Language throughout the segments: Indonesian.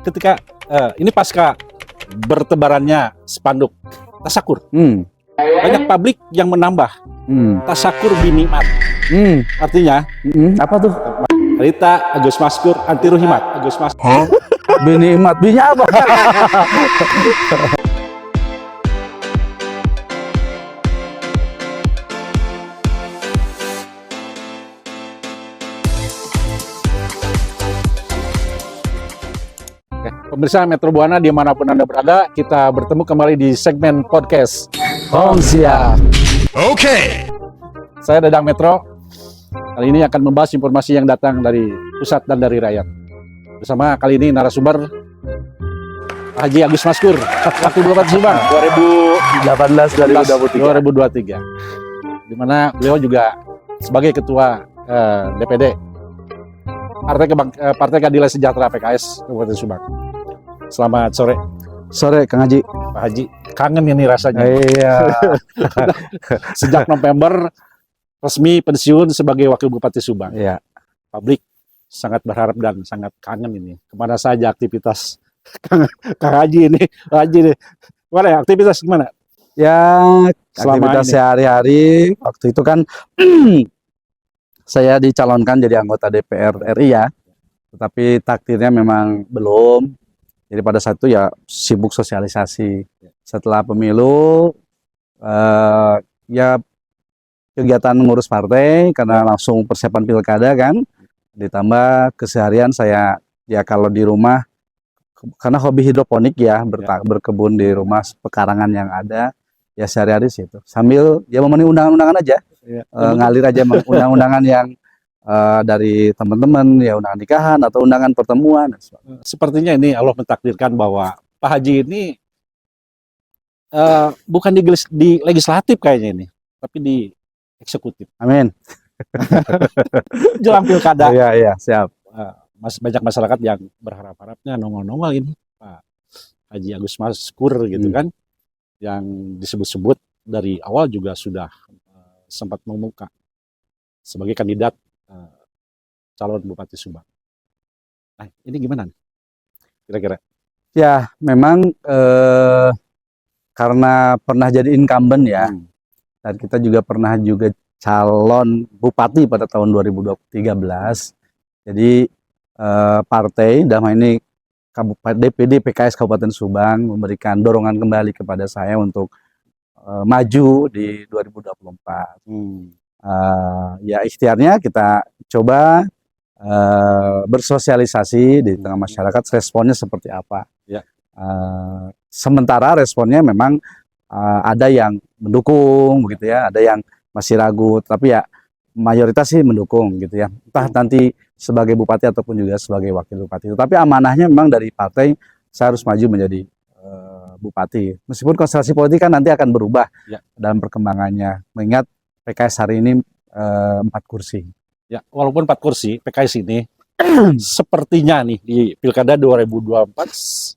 ketika ini pasca bertebarannya spanduk tasakur, banyak publik yang menambah tasakur binikmat. Artinya Apa tuh? Rita Agus Maskur anti ruhimat. Agus Maskur. Binikmat, binya apa? Pemirsa Metro Buana dimanapun Anda berada, kita bertemu kembali di segmen podcast Hongsia. Oke. Saya Dadang Metro. Kali ini akan membahas informasi yang datang dari pusat dan dari rakyat. Bersama kali ini narasumber Haji Agus Maskur, Wakil Bupati Subang 2018-2023. Di mana beliau juga sebagai ketua DPD Partai Keadilan Sejahtera PKS Kabupaten Subang. Selamat sore. Sore Kang Haji. Pak Haji, kangen ini rasanya. Iya. Sejak November resmi pensiun sebagai Wakil Bupati Subang. Iya. Publik sangat berharap dan sangat kangen ini. Kemana saja aktivitas Kang Haji ini? Haji nih. Gimana ya, aktivitas gimana? Ya, Selama aktivitas ini. sehari-hari. Waktu itu kan saya dicalonkan jadi anggota DPR RI ya. Tetapi takdirnya memang belum. Jadi pada saat itu ya sibuk sosialisasi. Setelah pemilu ya kegiatan ngurus partai karena langsung persiapan pilkada kan. Ditambah keseharian saya ya kalau di rumah karena hobi hidroponik ya, berkebun di rumah pekarangan yang ada ya sehari-hari situ. Sambil ya memenuhi undangan-undangan aja. Ngalir aja undang-undangan yang dari teman-teman ya, undangan nikahan atau undangan pertemuan. Sepertinya ini Allah mentakdirkan bahwa Pak Haji ini bukan di legislatif kayaknya ini, tapi di eksekutif. Amin. Jelang pilkada. Iya, siap. Banyak masyarakat yang berharap-harapnya nongol-nongol ini Pak Haji Agus Maskur gitu kan, yang disebut-sebut dari awal juga sudah sempat memuka sebagai kandidat calon Bupati Subang. Nah, ini gimana nih kira-kira? Ya, memang karena pernah jadi incumbent ya, dan kita juga pernah calon bupati pada tahun 2013. Jadi partai dalam hal ini DPD PKS Kabupaten Subang memberikan dorongan kembali kepada saya untuk maju di 2024. Ya ikhtiarnya kita coba bersosialisasi di tengah masyarakat, responnya seperti apa. Ya. Sementara responnya memang ada yang mendukung begitu ya, ada yang masih ragu, tapi ya mayoritas sih mendukung gitu ya. Entah nanti sebagai bupati ataupun juga sebagai wakil bupati. Tapi amanahnya memang dari partai saya harus maju menjadi bupati. Meskipun konstelasi politik kan nanti akan berubah dalam perkembangannya. Mengingat PKS hari ini 4 kursi. Ya, walaupun 4 kursi PKS ini sepertinya nih di Pilkada 2024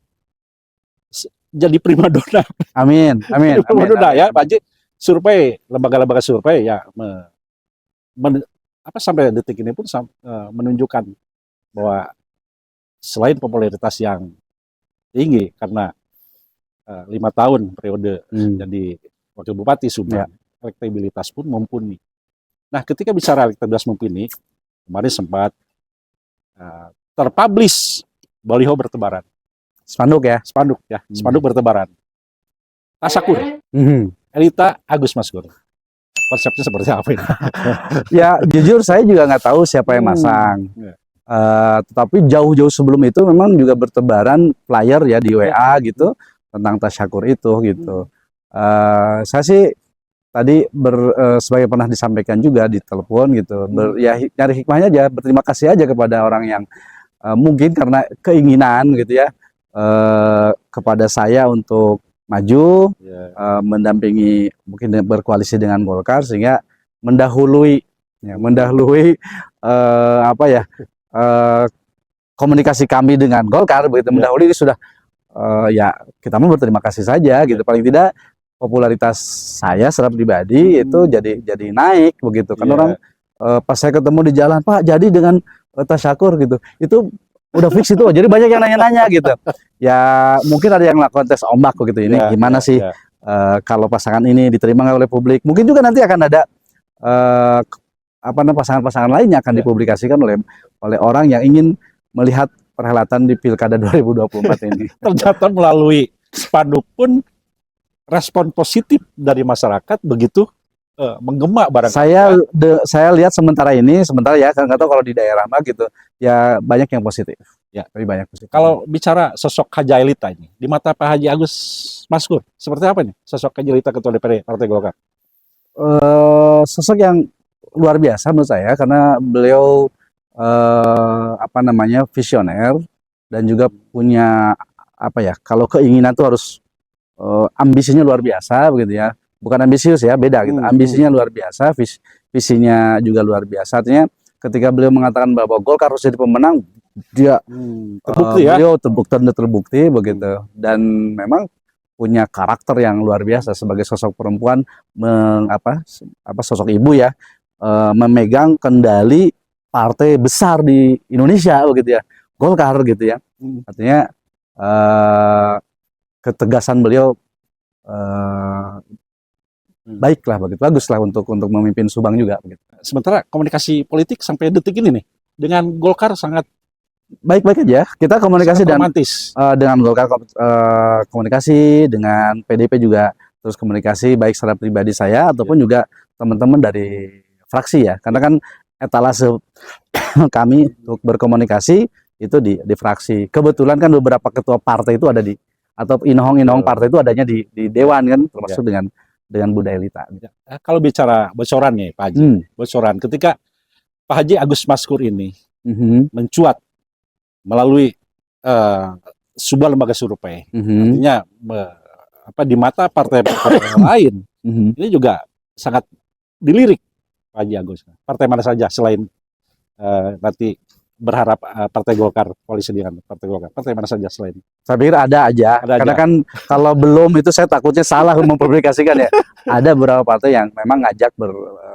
jadi primadona. Amin. Primadona ya, Pak Haji. Survei, lembaga-lembaga survei ya sampai detik ini pun menunjukkan bahwa selain popularitas yang tinggi karena 5 tahun periode jadi wakil bupati Subang, elektabilitas pun mumpuni. Nah, ketika bicara elektabilitas mumpuni, kemarin sempat terpublish baliho bertebaran. Spanduk ya. Spanduk bertebaran. Tasakur. Rita Agus Maskur. Konsepnya seperti apa ini? Ya jujur saya juga nggak tahu siapa yang masang. Tetapi jauh-jauh sebelum itu memang juga bertebaran flyer ya di WA gitu tentang tasyakur itu gitu. Saya sih tadi sebagai pernah disampaikan juga di telepon gitu. Ya nyari hikmahnya aja, berterima kasih aja kepada orang yang mungkin karena keinginan gitu ya kepada saya untuk maju, mendampingi, mungkin berkoalisi dengan Golkar sehingga mendahului komunikasi kami dengan Golkar begitu, mendahului ini sudah ya kita mau berterima kasih saja gitu. Paling tidak popularitas saya secara pribadi itu jadi naik begitu kan. Orang pas saya ketemu di jalan, Pak jadi dengan tasyakur gitu, itu udah fix itu. Jadi banyak yang nanya-nanya gitu. Ya mungkin ada yang lakukan tes ombak begitu, ini gimana sih kalau pasangan ini diterima nggak oleh publik. Mungkin juga nanti akan ada apa namanya, pasangan-pasangan lainnya akan dipublikasikan oleh orang yang ingin melihat perhelatan di Pilkada 2024 ini. Ternyata melalui spanduk pun respon positif dari masyarakat begitu menggema barangkali. Saya lihat sementara ya, kan nggak tahu kalau di daerah mah gitu ya, banyak yang positif. Ya, lebih banyak positif. Kalau bicara sosok Haji Ailita ini di mata Pak Haji Agus Maskur, seperti apa nih sosok Haji Ailita Ketua DPD Partai Golkar? Sosok yang luar biasa menurut saya, karena beliau apa namanya, visioner dan juga punya apa ya, kalau keinginan tuh harus ambisinya luar biasa begitu ya. Bukan ambisius ya, beda gitu. Ambisinya luar biasa, visinya juga luar biasa. Artinya ketika beliau mengatakan bahwa Golkar harus jadi pemenang, dia terbukti ya. Beliau terbukti begitu. Dan memang punya karakter yang luar biasa sebagai sosok perempuan, sosok ibu ya, memegang kendali partai besar di Indonesia begitu ya, Golkar gitu ya. Artinya ketegasan beliau baiklah begitu, baguslah untuk memimpin Subang juga begitu. Sementara komunikasi politik sampai detik ini nih dengan Golkar sangat baik-baik aja. Kita komunikasi dengan Golkar, komunikasi dengan PDP juga terus komunikasi, baik secara pribadi saya ataupun juga teman-teman dari fraksi ya. Karena kan etalase kami untuk berkomunikasi itu di fraksi. Kebetulan kan beberapa ketua partai itu ada atau inohong partai itu adanya di dewan kan, termasuk dengan Bu Ailita. Kalau bicara bocoran nih Pak Haji, bocoran ketika Pak Haji Agus Maskur ini mencuat melalui sebuah lembaga survei, artinya di mata partai-partai lain ini juga sangat dilirik Pak Haji Agus. Partai mana saja selain nanti berharap Partai Golkar koalisi dengan Partai Golkar, partai mana saja selain? Saya pikir ada aja. Karena kan kalau belum itu saya takutnya salah mempublikasikan ya. Ada beberapa partai yang memang ngajak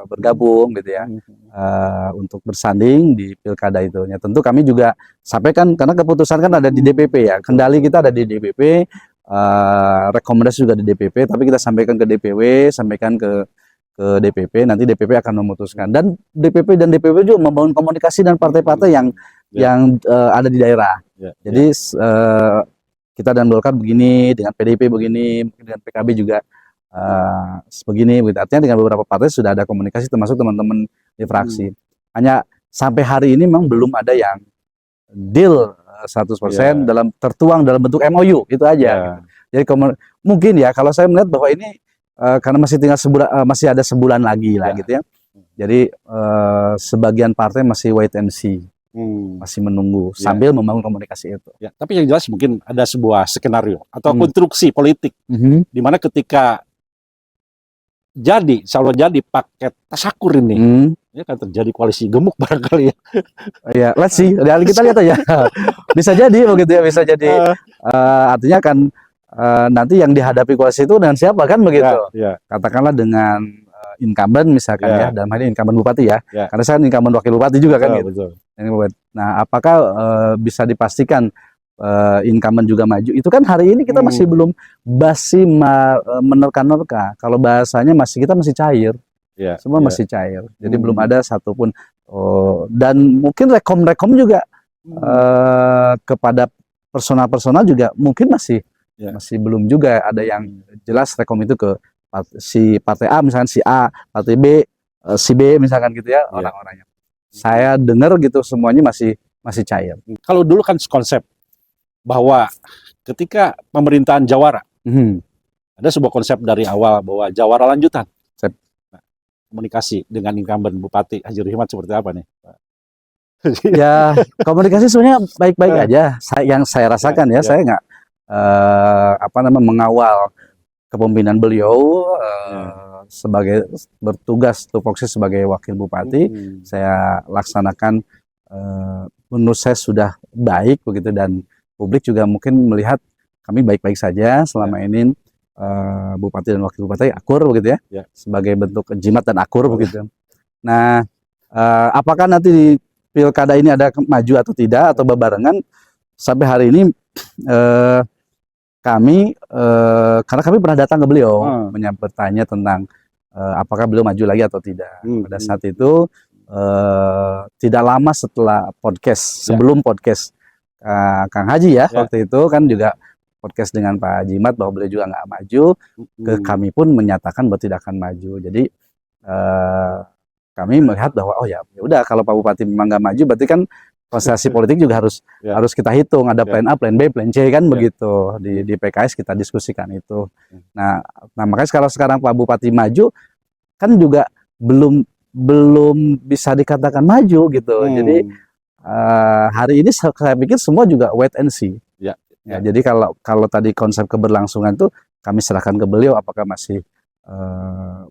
bergabung gitu ya, untuk bersanding di pilkada itu. Ya, tentu kami juga sampaikan, karena keputusan kan ada di DPP ya, kendali kita ada di DPP, rekomendasi juga di DPP, tapi kita sampaikan ke DPW, sampaikan ke DPP, nanti DPP akan memutuskan. Dan DPP juga membangun komunikasi dengan partai-partai yang ada di daerah. Jadi kita dan Golkar begini, dengan PDIP begini, mungkin dengan PKB juga begini. Artinya dengan beberapa partai sudah ada komunikasi, termasuk teman-teman di fraksi. Hanya sampai hari ini memang belum ada yang deal 100% tertuang dalam bentuk MOU, itu aja. Jadi mungkin ya, kalau saya melihat bahwa ini karena masih tinggal masih ada sebulan lagi lah gitu ya. Jadi sebagian partai masih wait and see, masih menunggu sambil membangun komunikasi itu. Ya, tapi yang jelas mungkin ada sebuah skenario atau konstruksi politik di mana ketika insya Allah jadi paket tasakur ini, ya kan terjadi koalisi gemuk barangkali ya. Ya, let's see. Kita lihat aja. Bisa jadi begitu ya, bisa jadi. Artinya kan nanti yang dihadapi koalisi itu dengan siapa kan begitu? Katakanlah dengan incumbent misalkan ya, dalam hal ini incumbent bupati ya. Karena saya incumbent wakil bupati juga kan gitu. Nah, apakah bisa dipastikan incumbent juga maju? Itu kan hari ini kita masih belum menerka-nerka. Kalau bahasanya kita masih cair. Semua masih cair. Jadi belum ada satupun. Dan mungkin rekom juga kepada personal juga mungkin masih belum juga ada yang jelas rekom itu ke si partai A, misalkan si A, partai B, si B misalkan gitu ya, orang-orangnya. Saya dengar gitu semuanya masih cair. Kalau dulu kan konsep bahwa ketika pemerintahan Jawara, ada sebuah konsep dari awal bahwa Jawara lanjutan. Nah, komunikasi dengan incumbent Bupati Haji Ruhimad seperti apa nih? Ya, komunikasi sebenarnya baik-baik aja. Yang saya rasakan saya nggak mengawal kepemimpinan beliau sebagai bertugas tupoksi sebagai wakil bupati. Saya laksanakan menurut saya sudah baik begitu, dan publik juga mungkin melihat kami baik-baik saja selama ini. Bupati dan wakil bupati akur begitu ya, sebagai bentuk jimat dan akur begitu. Nah, apakah nanti di pilkada ini ada maju atau tidak atau bebarengan, sampai hari ini kami karena kami pernah datang ke beliau bertanya tentang apakah beliau maju lagi atau tidak. Pada saat itu tidak lama setelah podcast, sebelum podcast Kang Haji ya, waktu itu kan juga podcast dengan Pak Jimat bahwa beliau juga nggak maju, ke kami pun menyatakan bahwa tidak akan maju. Jadi kami melihat bahwa oh ya udah, kalau Pak Bupati memang nggak maju, berarti kan konstelasi politik juga harus kita hitung, ada plan A, plan B, plan C kan begitu. Di PKS kita diskusikan itu. Nah makanya kalau sekarang Pak Bupati maju kan juga belum bisa dikatakan maju gitu. Jadi hari ini saya pikir semua juga wait and see. Ya, jadi kalau tadi konsep keberlangsungan itu kami serahkan ke beliau apakah masih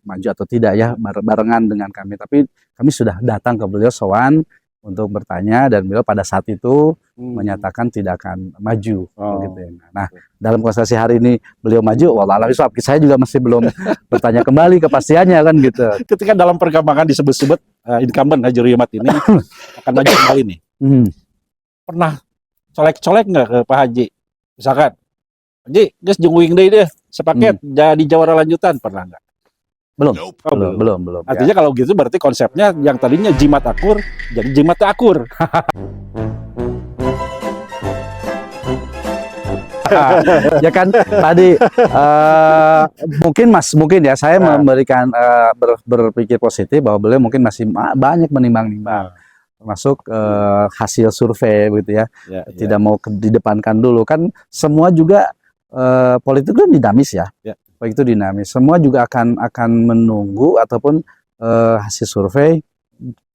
maju atau tidak ya, barengan dengan kami. Tapi kami sudah datang ke beliau sowan untuk bertanya, dan beliau pada saat itu menyatakan tidak akan maju gitu ya. Nah, dalam konstelasi hari ini beliau maju, wallahualam bishawab. Saya juga masih belum bertanya kembali kepastiannya kan gitu. Ketika dalam perkembangan disebut-sebut incumbent Haji Rihmat ini akan maju kembali nih. Pernah colek-colek nggak ke Pak Haji? Misalkan, Haji, guys jengwing deh sepaket jadi jawara lanjutan, pernah nggak? Belum. Artinya kalau gitu berarti konsepnya yang tadinya jimat akur jadi jimat akur. Ya kan tadi mungkin ya saya memberikan berpikir positif bahwa beliau mungkin masih banyak menimbang-nimbang, termasuk hasil survei begitu ya. Tidak mau didepankan dulu, kan semua juga politik kan dinamis ya. Baik itu dinamis, semua juga akan menunggu ataupun hasil survei,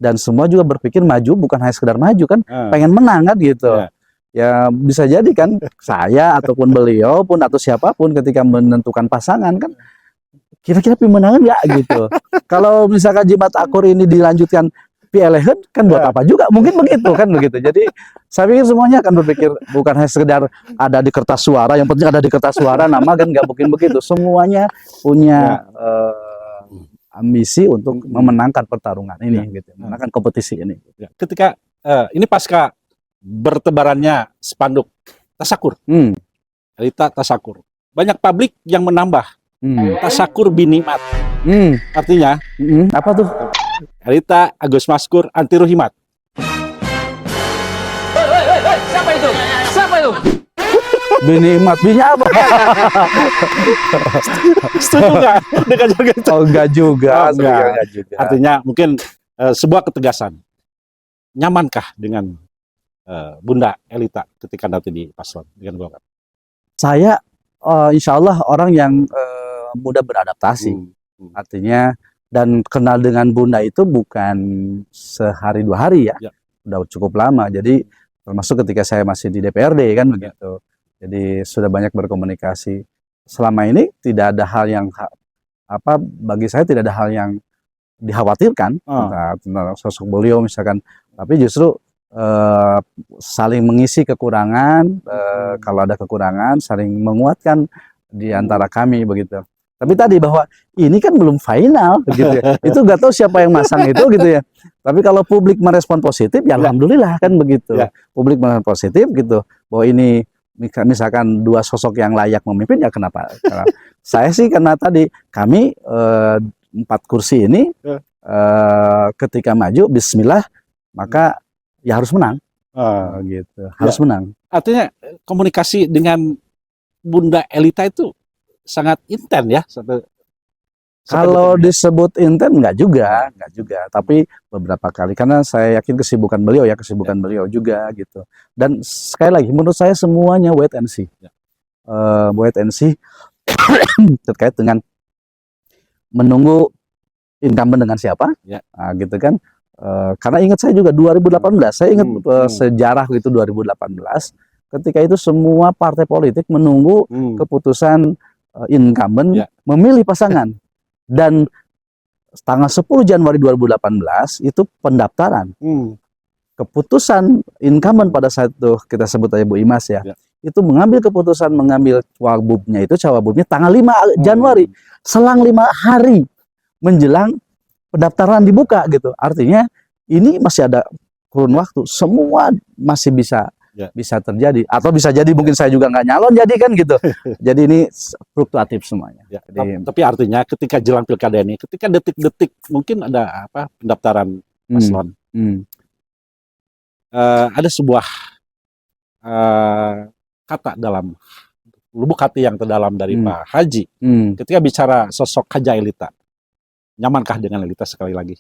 dan semua juga berpikir maju bukan hanya sekedar maju kan, pengen menang kan gitu. Ya bisa jadi kan saya ataupun beliau pun atau siapapun ketika menentukan pasangan kan kira-kira pemenangan nggak gitu. Kalau misalkan jimat akur ini dilanjutkan PLH kan buat apa juga, mungkin begitu kan begitu. Jadi saya pikir semuanya akan berpikir bukan hanya sekedar ada di kertas suara, yang penting ada di kertas suara nama kan, nggak mungkin begitu. Semuanya punya ambisi untuk memenangkan pertarungan ini gitu, memenangkan kompetisi ini. Ketika ini pasca bertebarannya spanduk tasakur, Elita tasakur, banyak publik yang menambah tasakur binimat. Artinya apa tuh? Elita Agus Maskur anti Ruhimat. Siapa itu? Siapa itu? Binimat, bininya apa? Setuju nggak dengan jaga itu? Oh, enggak juga. Enggak juga. Artinya mungkin sebuah ketegasan. Nyamankah dengan Bunda Elita ketika nanti di paslon dengan Golkar? Saya insya Allah orang yang mudah beradaptasi. Artinya dan kenal dengan Bunda itu bukan sehari dua hari ya. Udah cukup lama. Jadi termasuk ketika saya masih di DPRD kan begitu. Jadi sudah banyak berkomunikasi. Selama ini tidak ada hal yang bagi saya tidak ada hal yang dikhawatirkan tentang sosok beliau misalkan. Tapi justru saling mengisi kekurangan, kalau ada kekurangan saling menguatkan di antara kami begitu. Tapi tadi bahwa ini kan belum final gitu ya. Itu nggak tahu siapa yang masang itu gitu ya. Tapi kalau publik merespon positif ya alhamdulillah kan begitu. Publik merespon positif gitu bahwa ini misalkan dua sosok yang layak memimpin ya kenapa? Saya sih karena tadi kami 4 kursi ini ketika maju bismillah maka ya harus menang. Gitu. Harus menang. Artinya komunikasi dengan Bunda Elita itu sangat intens ya. Kalau disebut intens enggak juga, tapi beberapa kali karena saya yakin kesibukan beliau juga gitu. Dan sekali lagi menurut saya semuanya wait and see. Wait and see terkait dengan menunggu incumbent dengan siapa, nah, gitu kan. Karena ingat saya juga 2018, saya ingat sejarah gitu 2018, ketika itu semua partai politik menunggu keputusan incumbent memilih pasangan, dan tanggal 10 Januari 2018 itu pendaftaran. Keputusan incumbent pada saat itu kita sebut aja Bu Imas itu mengambil keputusan mengambil wagubnya itu cawagubnya tanggal 5 Januari, selang 5 hari menjelang pendaftaran dibuka gitu. Artinya ini masih ada kurun waktu semua masih bisa Ya. bisa terjadi, atau bisa jadi mungkin saya juga nggak nyalon jadi kan gitu. Jadi ini fluktuatif semuanya. Ya, Jadi, tapi artinya ketika jelang pilkada ini, ketika detik-detik mungkin ada apa pendaftaran paslon, ada sebuah kata dalam lubuk hati yang terdalam dari Pak Haji ketika bicara sosok Haji Aelita. Nyamankah dengan Aelita sekali lagi?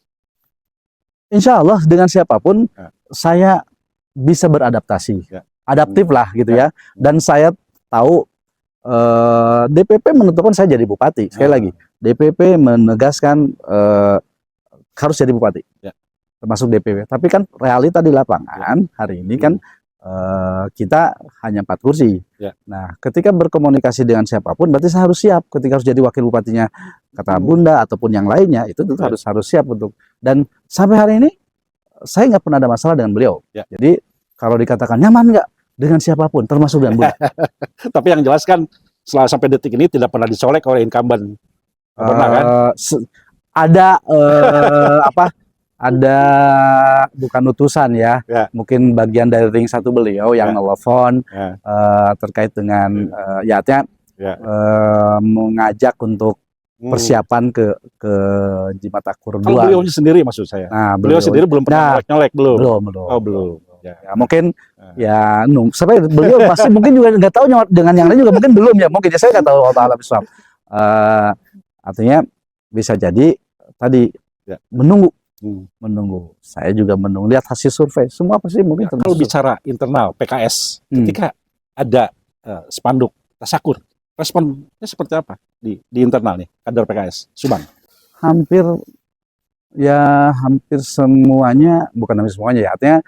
Insya Allah dengan siapapun saya bisa beradaptasi, adaptif lah gitu ya. Dan saya tahu DPP menentukan saya jadi bupati. Sekali lagi, DPP menegaskan harus jadi bupati, termasuk DPP. Tapi kan realita di lapangan hari ini kan kita hanya 4 kursi. Nah, ketika berkomunikasi dengan siapapun, berarti saya harus siap. Ketika harus jadi wakil bupatinya kata Bunda ataupun yang lainnya, itu tentu harus siap untuk. Dan sampai hari ini saya nggak pernah ada masalah dengan beliau. Jadi kalau dikatakan nyaman nggak dengan siapapun, termasuk dengan Bunda. Tapi yang jelas kan setelah sampai detik ini tidak pernah dicolek oleh incumbent. Pernah kan? Ada apa? Ada bukan utusan ya, mungkin bagian dari ring 1 beliau yang nelfon terkait dengan ya artinya mengajak untuk persiapan ke Jimat Akur 2. Kalau beliau sendiri maksud saya. Nah, beliau sendiri belum pernah nyolek belum? Belum. Oh, belum. Ya, mungkin ya sampai beliau masih mungkin juga nggak tahu dengan yang lain juga mungkin belum ya, mungkin ya saya nggak tahu Allah bisawab. Artinya bisa jadi tadi menunggu. Saya juga menunggu, lihat hasil survei. Semua pasti mungkin kalau bicara internal PKS, ketika ada spanduk tasakur, responnya seperti apa di internal nih kader PKS Subang? Hampir semuanya, bukan hampir semuanya ya, artinya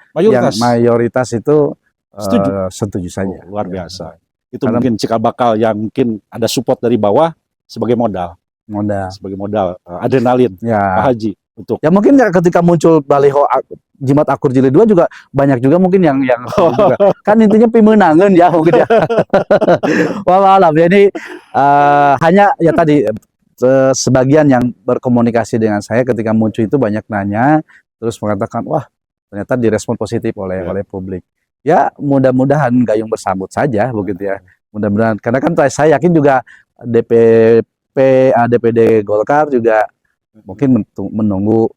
mayoritas itu setuju saja. Luar biasa. Itu karena mungkin cikal bakal yang mungkin ada support dari bawah sebagai modal. Sebagai modal adrenalin Pak Haji untuk ya mungkin ya ketika muncul baliho Jimat Akur Jilid 2 juga banyak juga mungkin yang juga. Kan intinya pimenangan ya mungkin ya. Wallahualam. Jadi hanya ya tadi sebagian yang berkomunikasi dengan saya ketika muncul itu banyak nanya terus mengatakan wah ternyata direspon positif oleh publik. Ya mudah-mudahan gayung bersambut saja begitu ya. Mudah-mudahan karena kan saya yakin juga DPD Golkar juga mungkin menunggu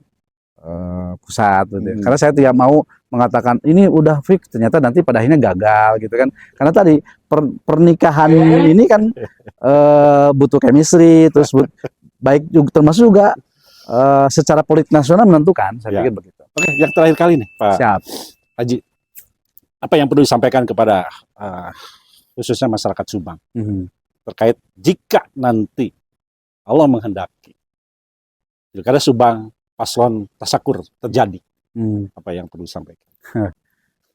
pusat gitu. Karena saya tidak mau mengatakan ini udah fix ternyata nanti pada akhirnya gagal gitu kan. Karena tadi pernikahan ini kan butuh chemistry terus baik juga termasuk juga secara politik nasional menentukan, saya pikir begitu. Oke, yang terakhir kali nih Pak Haji, apa yang perlu disampaikan kepada khususnya masyarakat Subang terkait jika nanti Allah menghendaki pilkada Subang paslon tasakur terjadi, apa yang perlu disampaikan?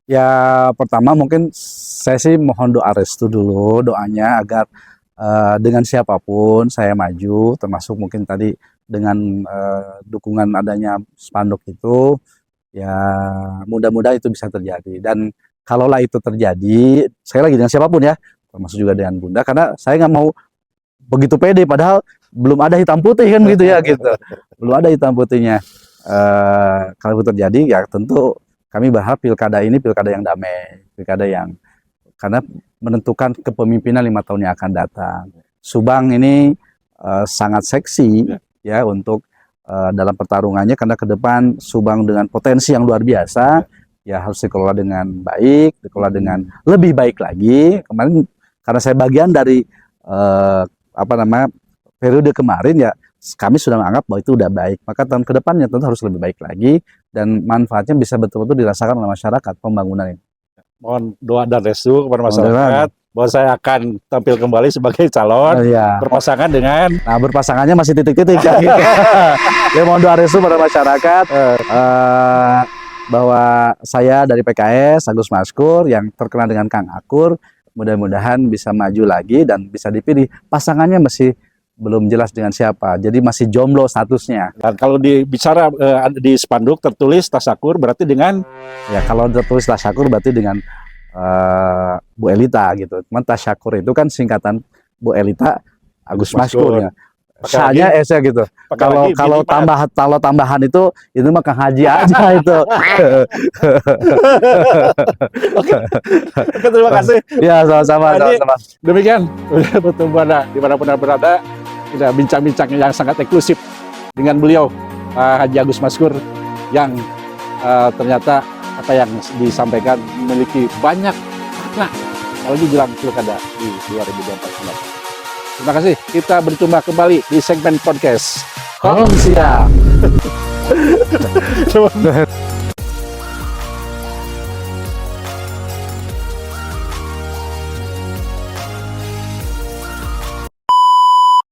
Ya pertama mungkin saya sih mohon doa restu dulu, doanya agar dengan siapapun saya maju, termasuk mungkin tadi dengan dukungan adanya spanduk itu, ya mudah-mudahan itu bisa terjadi. Dan kalaulah itu terjadi, saya lagi dengan siapapun ya, termasuk juga dengan Bunda, karena saya nggak mau begitu pede, padahal belum ada hitam putih kan gitu ya gitu, belum ada hitam putihnya. Kalau itu terjadi, ya tentu kami berharap pilkada ini pilkada yang damai, pilkada yang karena menentukan kepemimpinan 5 tahun yang akan datang. Subang ini sangat seksi ya untuk dalam pertarungannya, karena ke depan Subang dengan potensi yang luar biasa, ya harus dikelola dengan baik, dikelola dengan lebih baik lagi. Kemarin karena saya bagian dari periode kemarin, ya kami sudah menganggap bahwa itu udah baik, maka tahun ke depannya tentu harus lebih baik lagi dan manfaatnya bisa betul-betul dirasakan oleh masyarakat pembangunan ini. Mohon doa dan restu kepada masyarakat bahwa saya akan tampil kembali sebagai calon berpasangan dengan berpasangannya masih titik-titik ya. Ya mohon doa restu pada masyarakat bahwa saya dari PKS Agus Maskur yang terkenal dengan Kang Akur, mudah-mudahan bisa maju lagi dan bisa dipilih. Pasangannya masih belum jelas dengan siapa, jadi masih jomblo statusnya. Dan kalau dibicara di spanduk tertulis tasakur, berarti dengan kalau tertulis tasakur berarti dengan Bu Elita gitu. Cuman tasakur itu kan singkatan Bu Elita Agus Maskur ya. Hanya S-nya gitu. pakai Kalau lagi kalau minimal. tambahan itu mah Kang Haji aja itu. Oke, terima kasih. Ya, sama-sama, Haji, sama-sama. demikian udah bertemu Anda dimanapun Anda berada. Sudah bincang-bincang yang sangat eksklusif dengan beliau, Pak Haji Agus Maskur, yang ternyata apa yang disampaikan memiliki banyak makna apalagi jelang pilkada di 2024. Terima kasih. Kita berjumpa kembali di segmen podcast. Siap.